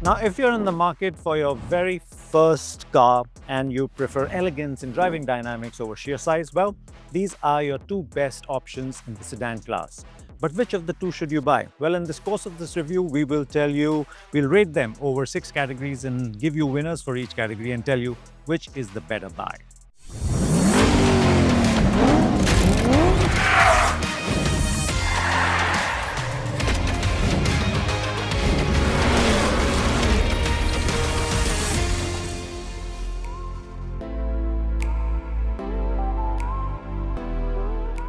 Now, if you're in the market for your very first car and you prefer elegance and driving dynamics over sheer size, well, these are your two best options in the sedan class. But which of the two should you buy? Well, in this course of this review, we will tell you, we'll rate them over 6 categories and give you winners for each category and tell you which is the better buy.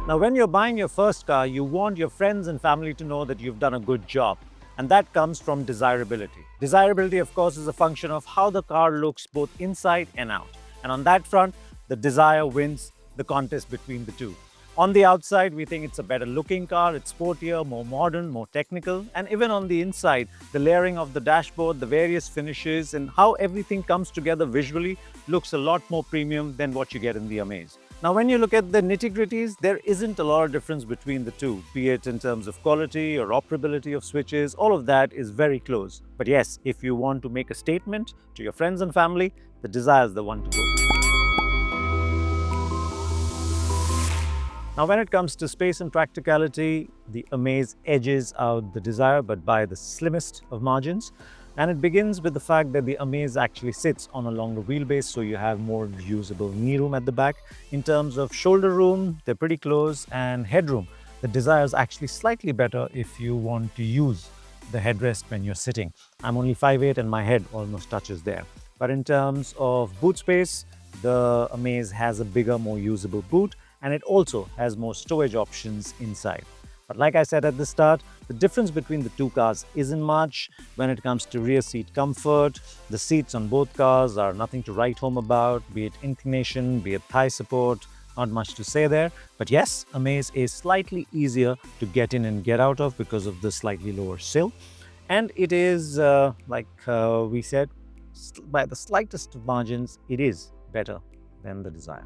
Now, when you're buying your first car, you want your friends and family to know that you've done a good job. And that comes from desirability. Desirability, of course, is a function of how the car looks both inside and out. And on that front, the Dzire wins the contest between the two. On the outside, we think it's a better looking car, it's sportier, more modern, more technical. And even on the inside, the layering of the dashboard, the various finishes, and how everything comes together visually looks a lot more premium than what you get in the Amaze. Now, when you look at the nitty-gritties, there isn't a lot of difference between the two, be it in terms of quality or operability of switches. All of that is very close. But yes, if you want to make a statement to your friends and family, the Dzire is the one to go. Now, when it comes to space and practicality, the Amaze edges out the Dzire, but by the slimmest of margins. And it begins with the fact that the Amaze actually sits on a longer wheelbase, so you have more usable knee room at the back. In terms of shoulder room, they're pretty close, and headroom, the Dzire is actually slightly better if you want to use the headrest when you're sitting. I'm only 5'8" and my head almost touches there. But in terms of boot space, the Amaze has a bigger, more usable boot, and it also has more storage options inside. But like I said at the start, the difference between the two cars isn't much. When it comes to rear seat comfort, the seats on both cars are nothing to write home about, be it inclination, be it thigh support, not much to say there. But yes, Amaze is slightly easier to get in and get out of because of the slightly lower sill. And it is, we said, by the slightest of margins, it is better than the Dzire.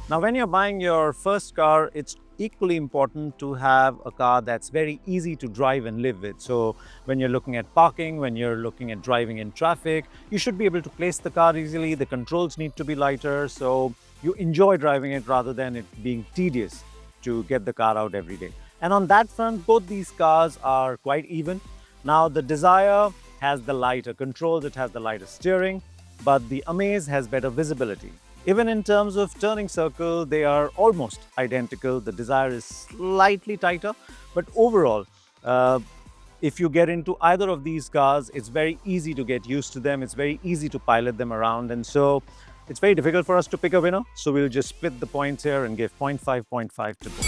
Now, when you're buying your first car, it's equally important to have a car that's very easy to drive and live with. So when you're looking at parking, when you're looking at driving in traffic, you should be able to place the car easily. The controls need to be lighter, so you enjoy driving it rather than it being tedious to get the car out every day. And on that front, both these cars are quite even. Now, the Dzire has the lighter controls, it has the lighter steering, but the Amaze has better visibility. Even in terms of turning circle, they are almost identical. The Dzire is slightly tighter, but overall, if you get into either of these cars, it's very easy to get used to them. It's very easy to pilot them around. And so it's very difficult for us to pick a winner. So we'll just split the points here and give 0.5, 0.5 to both.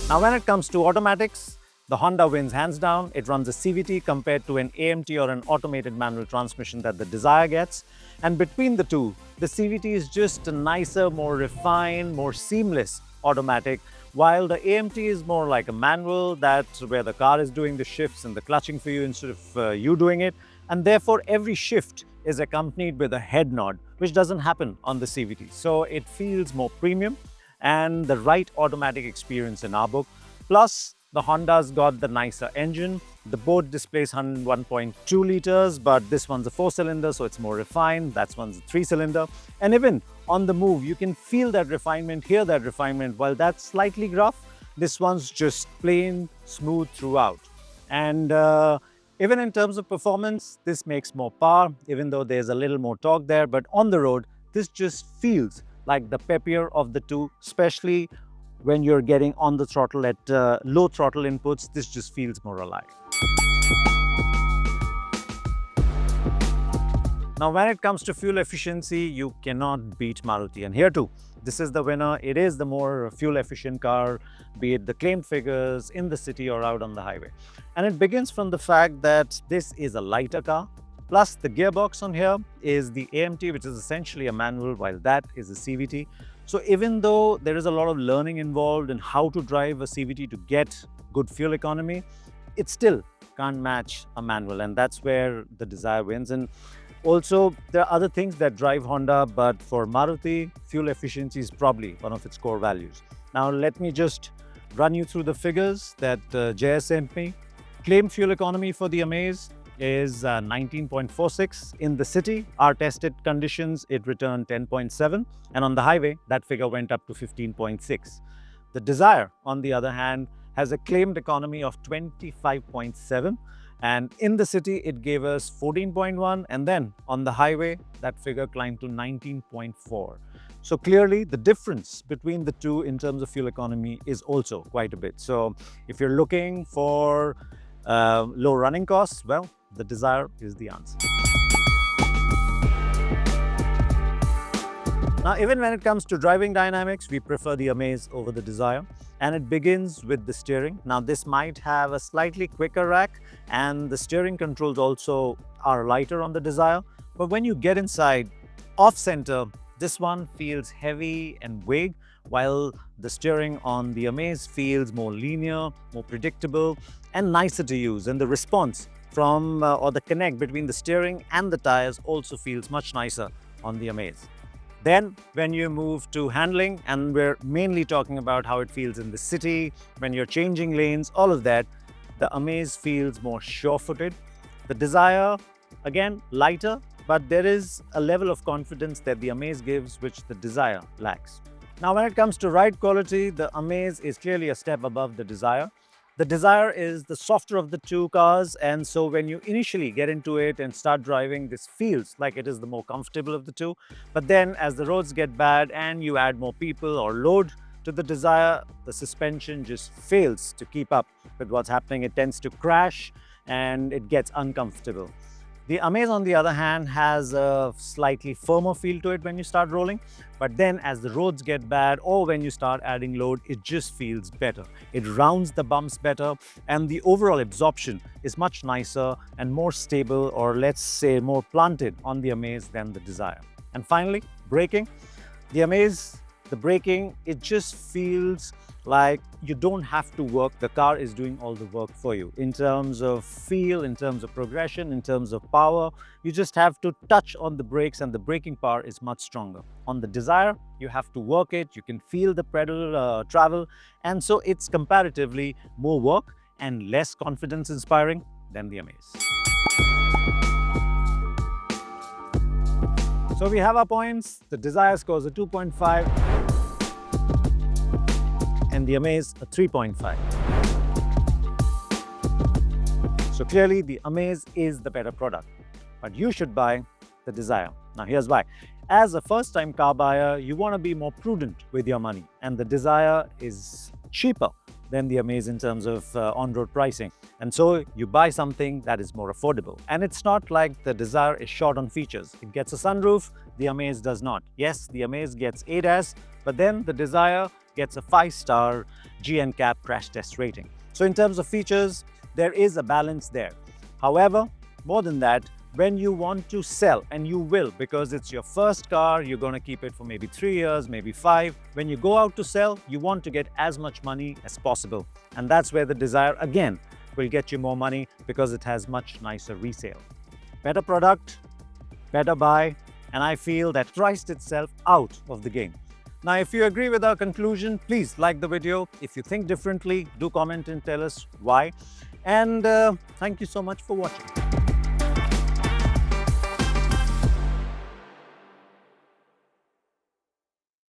Now, when it comes to automatics, the Honda wins hands down. It runs a CVT compared to an AMT or an automated manual transmission that the Dzire gets. And between the two, the CVT is just a nicer, more refined, more seamless automatic, while the AMT is more like a manual, that's where the car is doing the shifts and the clutching for you instead of you doing it. And therefore, every shift is accompanied with a head nod, which doesn't happen on the CVT. So it feels more premium and the right automatic experience in our book. Plus, the Honda's got the nicer engine. The boat displays 101.2 liters, but this one's a 4-cylinder, so it's more refined. That one's a 3-cylinder. And even on the move, you can feel that refinement, hear that refinement. While that's slightly gruff, this one's just plain smooth throughout. And even in terms of performance, this makes more power, even though there's a little more torque there. But on the road, this just feels like the peppier of the two, especially when you're getting on the throttle at low throttle inputs. This just feels more alive. Now, when it comes to fuel efficiency, you cannot beat Maruti. And here too, this is the winner. It is the more fuel efficient car, be it the claimed figures in the city or out on the highway. And it begins from the fact that this is a lighter car. Plus, the gearbox on here is the AMT, which is essentially a manual, while that is a CVT. So even though there is a lot of learning involved in how to drive a CVT to get good fuel economy, it still can't match a manual, and that's where the Dzire wins. And also, there are other things that drive Honda, but for Maruti, fuel efficiency is probably one of its core values. Now let me just run you through the figures that Jay sent me. Claimed fuel economy for the Amaze is 19.46. In the city, our tested conditions, it returned 10.7. And on the highway, that figure went up to 15.6. The Dzire, on the other hand, has a claimed economy of 25.7. And in the city, it gave us 14.1. And then on the highway, that figure climbed to 19.4. So clearly, the difference between the two in terms of fuel economy is also quite a bit. So if you're looking for low running costs, well, the Dzire is the answer. Now, even when it comes to driving dynamics, we prefer the Amaze over the Dzire, and it begins with the steering. Now, this might have a slightly quicker rack, and the steering controls also are lighter on the Dzire. But when you get inside, off-center, this one feels heavy and vague, while the steering on the Amaze feels more linear, more predictable, and nicer to use. And the response from or the connect between the steering and the tires also feels much nicer on the Amaze. Then when you move to handling, and we're mainly talking about how it feels in the city, when you're changing lanes, all of that, the Amaze feels more sure-footed. The Dzire, again, lighter, but there is a level of confidence that the Amaze gives which the Dzire lacks. Now, when it comes to ride quality, the Amaze is clearly a step above the Dzire. The Dzire is the softer of the two cars, and so when you initially get into it and start driving, this feels like it is the more comfortable of the two. But then as the roads get bad and you add more people or load to the Dzire, the suspension just fails to keep up with what's happening. It tends to crash and it gets uncomfortable. The Amaze, on the other hand, has a slightly firmer feel to it when you start rolling, but then as the roads get bad or when you start adding load, it just feels better. It rounds the bumps better, and the overall absorption is much nicer and more stable, or let's say more planted on the Amaze than the Dzire. And finally, braking. The Amaze, the braking, it just feels like you don't have to work. The car is doing all the work for you in terms of feel, in terms of progression, in terms of power. You just have to touch on the brakes and the braking power is much stronger. On the Dzire, you have to work it, you can feel the pedal travel, and so it's comparatively more work and less confidence inspiring than the Amaze. So we have our points. The Dzire scores a 2.5 and the Amaze a 3.5. So clearly the Amaze is the better product, but you should buy the Dzire. Now here's why. As a first-time car buyer, you want to be more prudent with your money, and the Dzire is cheaper than the Amaze in terms of on-road pricing. And so you buy something that is more affordable. And it's not like the Dzire is short on features. It gets a sunroof, the Amaze does not. Yes, the Amaze gets ADAS, but then the Dzire gets a 5-star GNCAP crash test rating. So in terms of features, there is a balance there. However, more than that, when you want to sell, and you will because it's your first car, you're going to keep it for maybe 3 years, maybe 5. When you go out to sell, you want to get as much money as possible. And that's where the Dzire, again, will get you more money because it has much nicer resale. Better product, better buy, and I feel that priced itself out of the game. Now, if you agree with our conclusion, please like the video. If you think differently, do comment and tell us why. And thank you so much for watching.